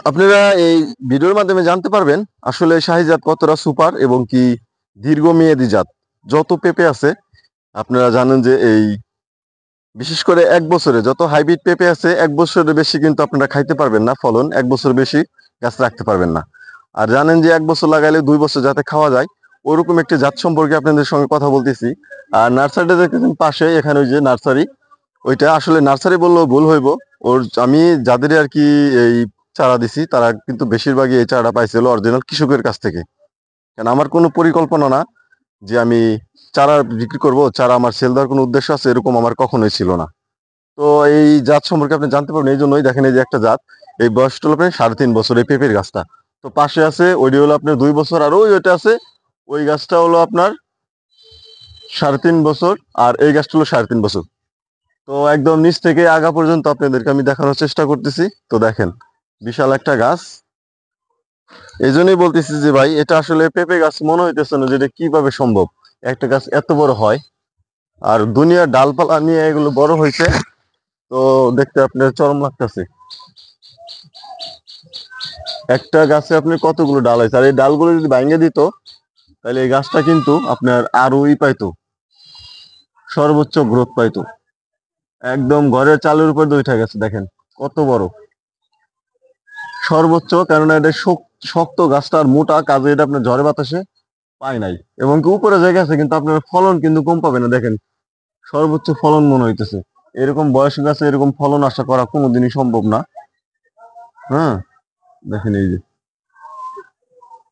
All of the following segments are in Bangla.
আপনারা এই ভিডিওর মাধ্যমে জানতে পারবেন আসলে শাহী জাত কতটা সুপার এবং কি দীর্ঘমেয়াদী জাত। যত পেঁপে আছে আপনারা জানেন যে এই বিশেষ করে ১ বছরে যত হাইব্রিড পেঁপে আছে ১ বছরের বেশি কিন্তু আপনারা খাইতে পারবেন না ফলন। ১ বছর বেশি গাছ রাখতে পারবেন না। আর জানেন যে ১ বছর লাগাইলে ২ বছর যাতে খাওয়া যায় ওরকম একটি জাত সম্পর্কে আপনাদের সঙ্গে কথা বলতেছি। আর নার্সারিটা দেখতেছেন পাশে, এখানে ওই যে নার্সারি, ওইটা আসলে নার্সারি বললেও ভুল হইব। ওর আমি যাদের আর কি এই চারা দিছি তারা কিন্তু বেশিরভাগই এই চারাটা পাইছিল অরিজিনাল কৃষকের কাছ থেকে। কারণ আমার কোনো পরিকল্পনা না যে আমি চারা বিক্রি করব, চারা আমার সেল দেওয়ার কোনো উদ্দেশ্য আছে এরকম আমার কখনোই ছিল না। তো এই জাত সম্পর্কে আপনি জানতে পারবেন এই জন্যই। দেখেন এই যে একটা জাত, এই বয়সটা হলো আপনার 3.5 বছর এই পেঁপের গাছটা। তো পাশে আছে ওইটি হলো আপনার 2 বছর, আর ওইটা আছে ওই গাছটা হলো আপনার 3.5 বছর, আর এই গাছটা হলো 3.5 বছর। তো একদম নিচ থেকে আগা পর্যন্ত আপনাদেরকে আমি দেখানোর চেষ্টা করতেছি। তো দেখেন বিশাল একটা গাছ। এই জন্যই বলতেছি যে ভাই এটা আসলে পেঁপে গাছ মনে হইতেছে না যে এটা কিভাবে সম্ভব একটা গাছ এত বড় হয়। আর দুনিয়ার ডালপালা নিয়ে এগুলো বড় হয়েছে, তো দেখতে আপনার চরম লাগতেছে। একটা গাছে আপনি কতগুলো ডাল হয়েছে, আর এই ডালগুলো যদি ভাঙে দিত তাহলে এই গাছটা কিন্তু আপনার আরোই পাইতো, সর্বোচ্চ গ্রোথ পাইতো। একদম ঘরের চালের উপর দিয়ে উঠে গেছে, দেখেন কত বড় সর্বোচ্চ। কেননা এটা শক্ত গাছটা আর মোটা, কাজে এটা আপনার ঝড়ে বাতাসে পায় নাই, এবং কি উপরে জায়গা আছে কিন্তু আপনার ফলন কিন্তু কম পাবে না। দেখেন সর্বোচ্চ ফলন মনে হইতেছে। এরকম বয়স গাছে এরকম ফলন আশা করা কোনোদিনই সম্ভব না। হ্যাঁ, দেখেন এই যে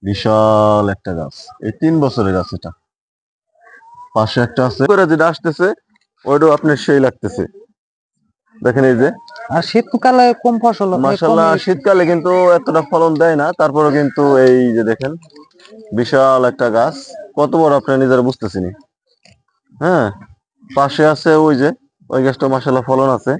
বিশাল একটা গাছ, এই 3 বছরের গাছ এটা। পাশে একটা আছে করে যেটা আসতেছে ওইটাও আপনার সেই লাগতেছে। দেখেন এই যে আর শীতকালে কম ফসল হয়, মাশাআল্লাহ, শীতকালে কিন্তু এতটা ফলন দেয় না, তারপরে কিন্তু এই যে দেখেন বিশাল একটা গাছ, কত বড় আপনারা নিজেরা বুঝতেছেন। হ্যাঁ, পাশে আছে ওই যে ওই গাছটা মাশাআল্লাহ ফলন আছে।